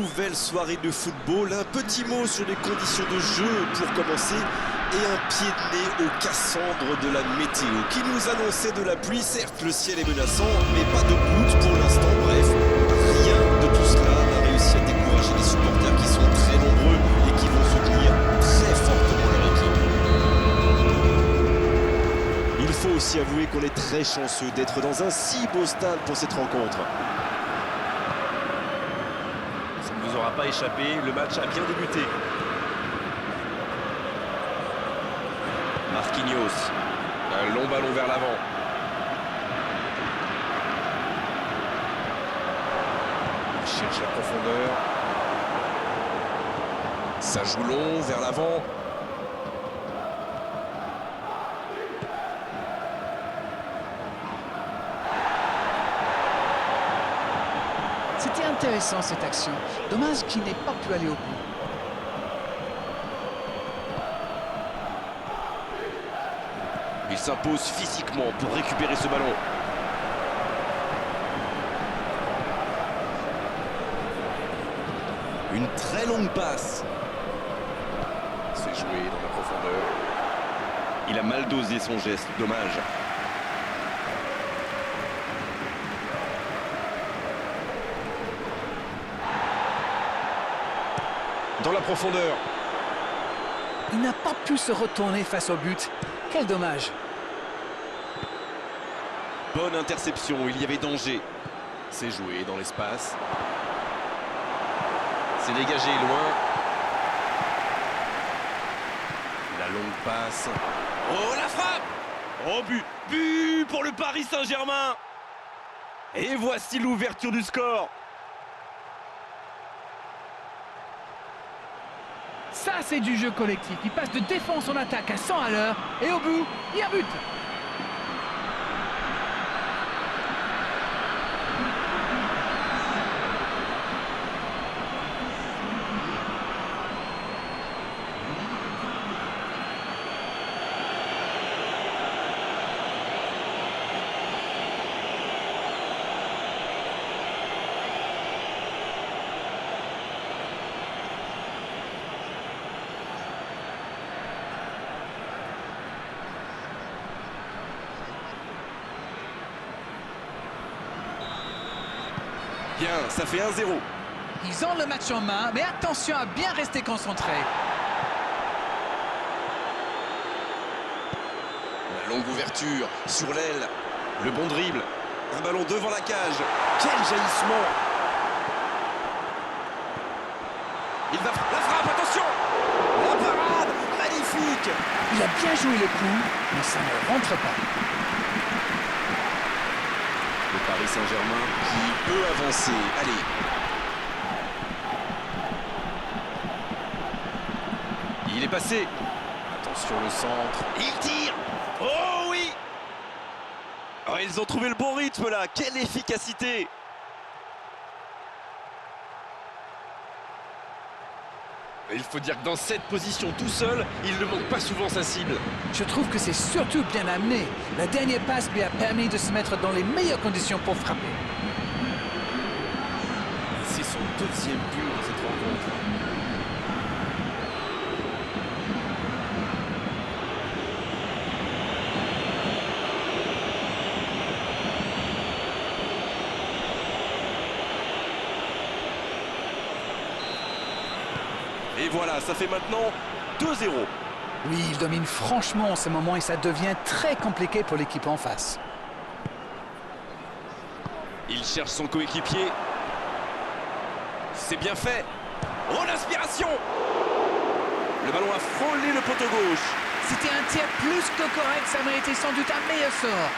nouvelle soirée de football. Un petit mot sur les conditions de jeu pour commencer et un pied de nez au Cassandre de la météo qui nous annonçait de la pluie. Certes, le ciel est menaçant, mais pas de gouttes pour l'instant. Bref, rien de tout cela n'a réussi à décourager les supporters qui sont très nombreux et qui vont soutenir très fortement leur équipe. Il faut aussi avouer qu'on est très chanceux d'être dans un si beau stade pour cette rencontre. Ça ne vous aura pas échappé, le match a bien débuté. Marquinhos, un long ballon vers l'avant. Il cherche la profondeur. Ça joue long vers l'avant. C'était intéressant cette action. Dommage qu'il n'ait pas pu aller au bout. Il s'impose physiquement pour récupérer ce ballon. Une très longue passe. C'est joué dans la profondeur. Il a mal dosé son geste, dommage. Dans la profondeur. Il n'a pas pu se retourner face au but. Quel dommage. Bonne interception, il y avait danger. C'est joué dans l'espace. C'est dégagé loin. La longue passe. Oh, la frappe! Oh, but! But pour le Paris Saint-Germain! Et voici l'ouverture du score. Ça, c'est du jeu collectif. Il passe de défense en attaque à 100 à l'heure. Et au bout, il y a but. Bien, ça fait 1-0. Ils ont le match en main, mais attention à bien rester concentré. La longue ouverture sur l'aile. Le bon dribble. Un ballon devant la cage. Quel jaillissement! Il va... La frappe, attention! La parade! Magnifique! Il a bien joué le coup, mais ça ne rentre pas. Le Paris Saint-Germain qui peut avancer. Allez. Il est passé. Attention le centre. Il tire. Oh oui. Oh, ils ont trouvé le bon rythme là. Quelle efficacité. Il faut dire que dans cette position tout seul, il ne manque pas souvent sa cible. Je trouve que c'est surtout bien amené. La dernière passe lui a permis de se mettre dans les meilleures conditions pour frapper. C'est son deuxième but dans cette rencontre. Et voilà, ça fait maintenant 2-0. Oui, il domine franchement en ce moment et ça devient très compliqué pour l'équipe en face. Il cherche son coéquipier. C'est bien fait. Oh, l'inspiration! Le ballon a frôlé le poteau gauche. C'était un tir plus que correct, ça méritait sans doute un meilleur sort.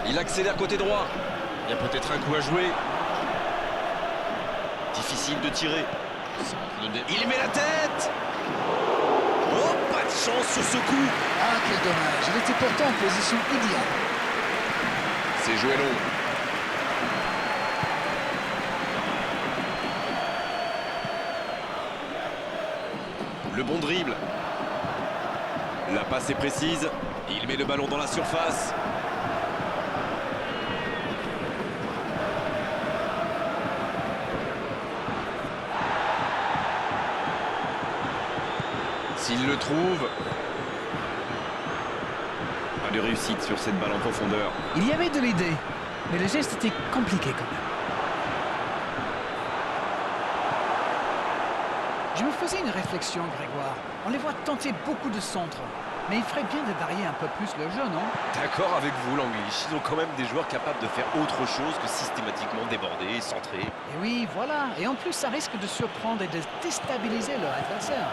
Il accélère côté droit. Il y a peut-être un coup à jouer. Difficile de tirer. Il met la tête. Oh, pas de chance sur ce coup. Ah, quel dommage. Il était pourtant en position idéale. C'est joué long. Le bon dribble. La passe est précise. Il met le ballon dans la surface. S'il le trouve. Pas de réussite sur cette balle en profondeur. Il y avait de l'idée, mais le geste était compliqué quand même. Je me faisais une réflexion, Grégoire. On les voit tenter beaucoup de centres. Mais il ferait bien de varier un peu plus le jeu, non? D'accord avec vous, Langlish. Ils ont quand même des joueurs capables de faire autre chose que systématiquement déborder et centrer. Et oui, voilà. Et en plus, ça risque de surprendre et de déstabiliser leur adversaire.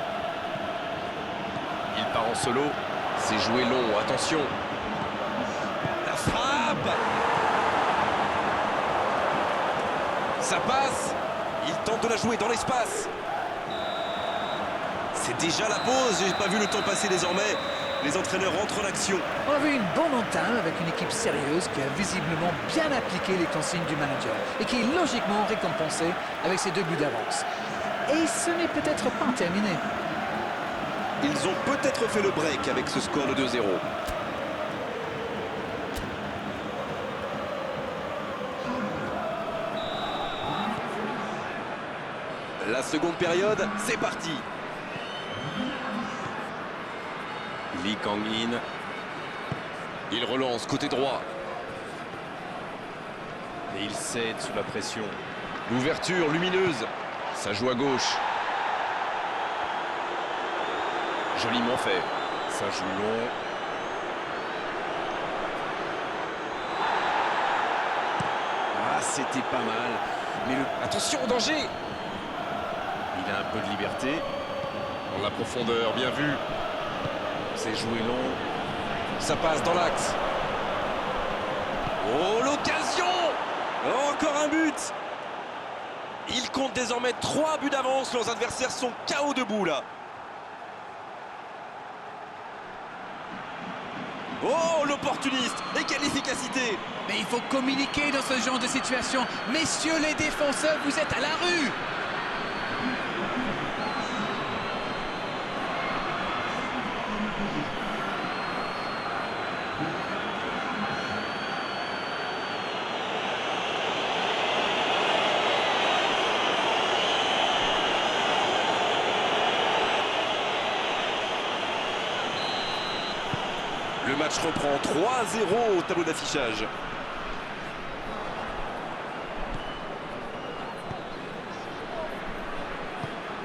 Il part en solo. C'est joué long, attention. La frappe. Ça passe. Il tente de la jouer dans l'espace. C'est déjà la pause, j'ai pas vu le temps passer désormais. Les entraîneurs rentrent en action. On a vu une bonne entame avec une équipe sérieuse qui a visiblement bien appliqué les consignes du manager et qui est logiquement récompensée avec ses 2 buts d'avance. Et ce n'est peut-être pas terminé. Ils ont peut-être fait le break avec ce score de 2-0. La seconde période, c'est parti. Lee Kang-in. Il relance côté droit. Et il cède sous la pression. L'ouverture lumineuse. Ça joue à gauche. Joliment fait. Ça joue long. Ah, c'était pas mal. Mais attention au danger. Il a un peu de liberté. Dans la profondeur, bien vu. C'est joué long. Ça passe dans l'axe. Oh, l'occasion! Encore un but. Ils comptent désormais 3 buts d'avance. Leurs adversaires sont KO debout là. Oh, l'opportuniste. Et quelle efficacité! Mais il faut communiquer dans ce genre de situation. Messieurs les défenseurs, vous êtes à la rue! Le match reprend 3-0 au tableau d'affichage.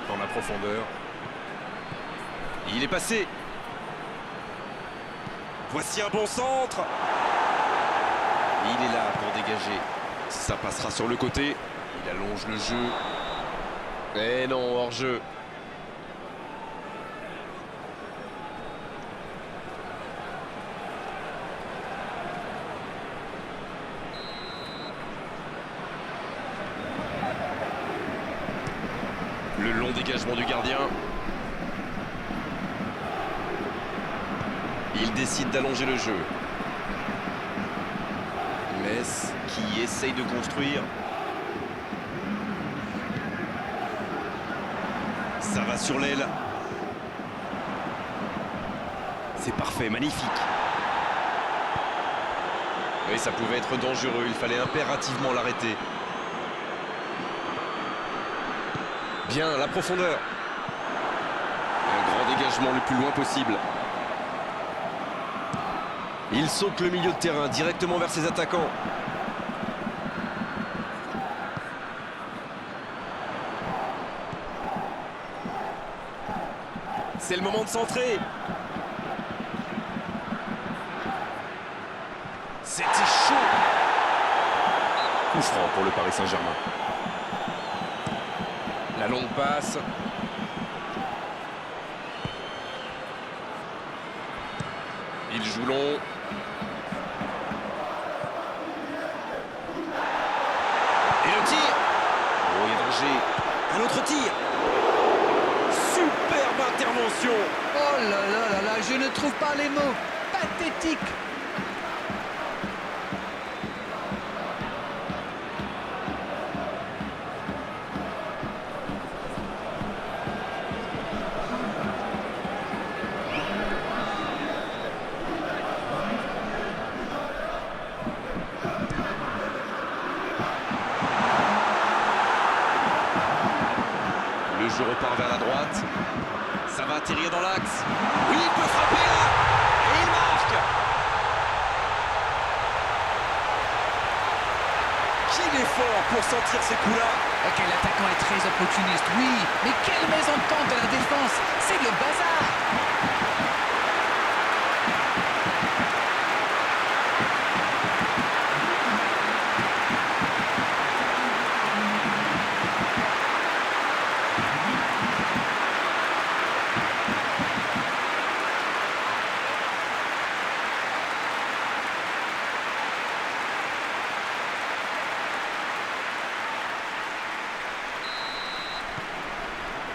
Dans la profondeur. Il est passé. Voici un bon centre. Il est là pour dégager. Ça passera sur le côté. Il allonge le jeu. Eh non, hors-jeu. Le long dégagement du gardien. Il décide d'allonger le jeu. Metz qui essaye de construire. Ça va sur l'aile. C'est parfait, magnifique. Oui, ça pouvait être dangereux. Il fallait impérativement l'arrêter. Bien, la profondeur. Un grand dégagement le plus loin possible. Il saute le milieu de terrain directement vers ses attaquants. C'est le moment de centrer. C'était chaud. Coup franc pour le Paris Saint-Germain. La longue passe. Il joue long. Et le tir. Oh, il y a danger. Un autre tir. Superbe intervention. Oh là là là là, je ne trouve pas les mots. Pathétique. jeu repart vers la droite. Ça va atterrir dans l'axe. Oui, il peut frapper là. Et il marque. Qu'il est fort pour sentir ces coups-là. Ok, l'attaquant est très opportuniste, oui. Mais quelle mésentente de la défense. C'est le bazar.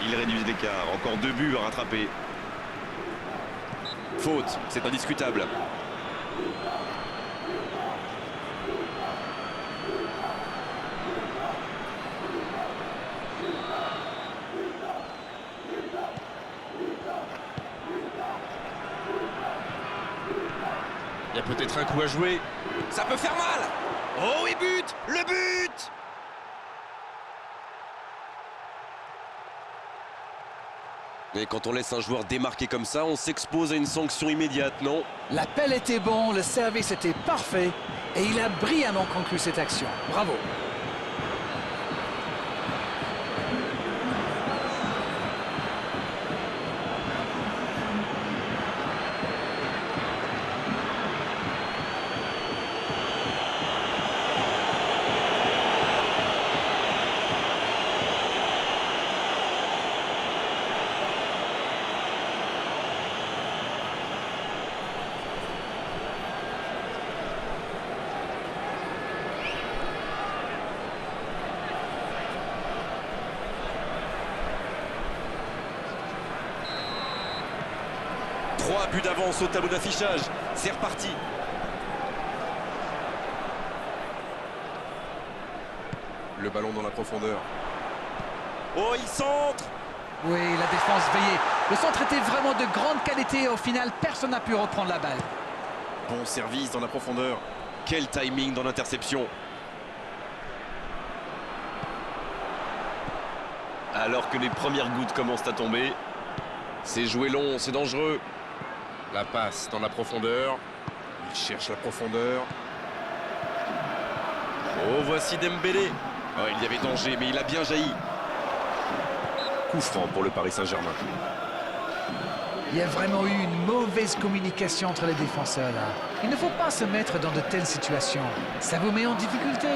Il réduit l'écart. Encore 2 buts à rattraper. Faute, c'est indiscutable. Il y a peut-être un coup à jouer. Ça peut faire mal. Oh, et but. Le but. Et quand on laisse un joueur démarquer comme ça, on s'expose à une sanction immédiate, non? L'appel était bon, le service était parfait. Et il a brillamment conclu cette action. Bravo. Trois buts d'avance au tableau d'affichage. C'est reparti. Le ballon dans la profondeur. Oh, il centre. Oui, la défense veillait. Le centre était vraiment de grande qualité et au final, personne n'a pu reprendre la balle. Bon service dans la profondeur. Quel timing dans l'interception. Alors que les premières gouttes commencent à tomber. C'est joué long, c'est dangereux. La passe dans la profondeur. Il cherche la profondeur. Oh, voici Dembélé. Oh, il y avait danger, mais il a bien jailli. Coup franc pour le Paris Saint-Germain. Il y a vraiment eu une mauvaise communication entre les défenseurs là. Il ne faut pas se mettre dans de telles situations. Ça vous met en difficulté.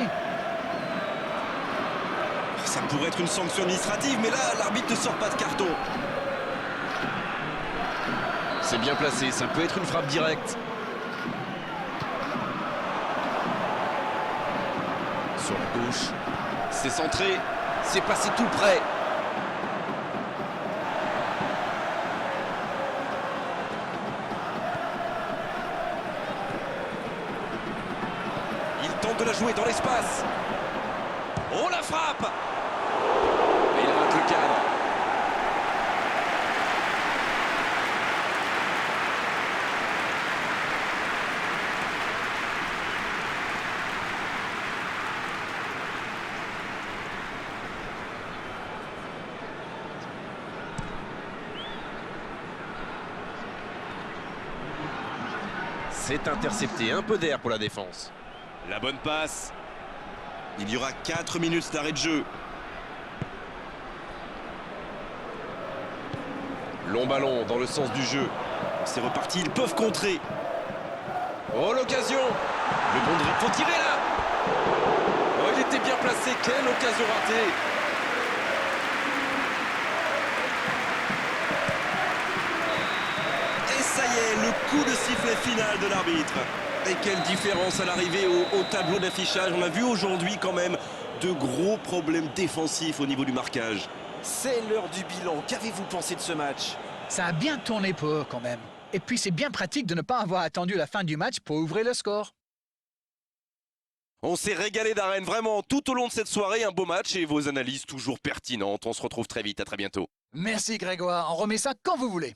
Ça pourrait être une sanction administrative, mais là, l'arbitre ne sort pas de carton. C'est bien placé, ça peut être une frappe directe. Sur la gauche, c'est centré, c'est passé tout près. Il tente de la jouer dans l'espace. Oh, la frappe! Et il rate le cadre. C'est intercepté, un peu d'air pour la défense. La bonne passe. Il y aura 4 minutes d'arrêt de jeu. Long ballon dans le sens du jeu. C'est reparti, ils peuvent contrer. Oh, l'occasion. Le bon dribble, faut tirer là. Oh, il était bien placé, quelle occasion ratée. Et ça y est, le coup de sifflet final de l'arbitre. Et quelle différence à l'arrivée au tableau d'affichage. On a vu aujourd'hui quand même de gros problèmes défensifs au niveau du marquage. C'est l'heure du bilan. Qu'avez-vous pensé de ce match? Ça a bien tourné pour eux quand même. Et puis c'est bien pratique de ne pas avoir attendu la fin du match pour ouvrir le score. On s'est régalé d'arène vraiment tout au long de cette soirée. Un beau match et vos analyses toujours pertinentes. On se retrouve très vite. À très bientôt. Merci Grégoire, on remet ça quand vous voulez.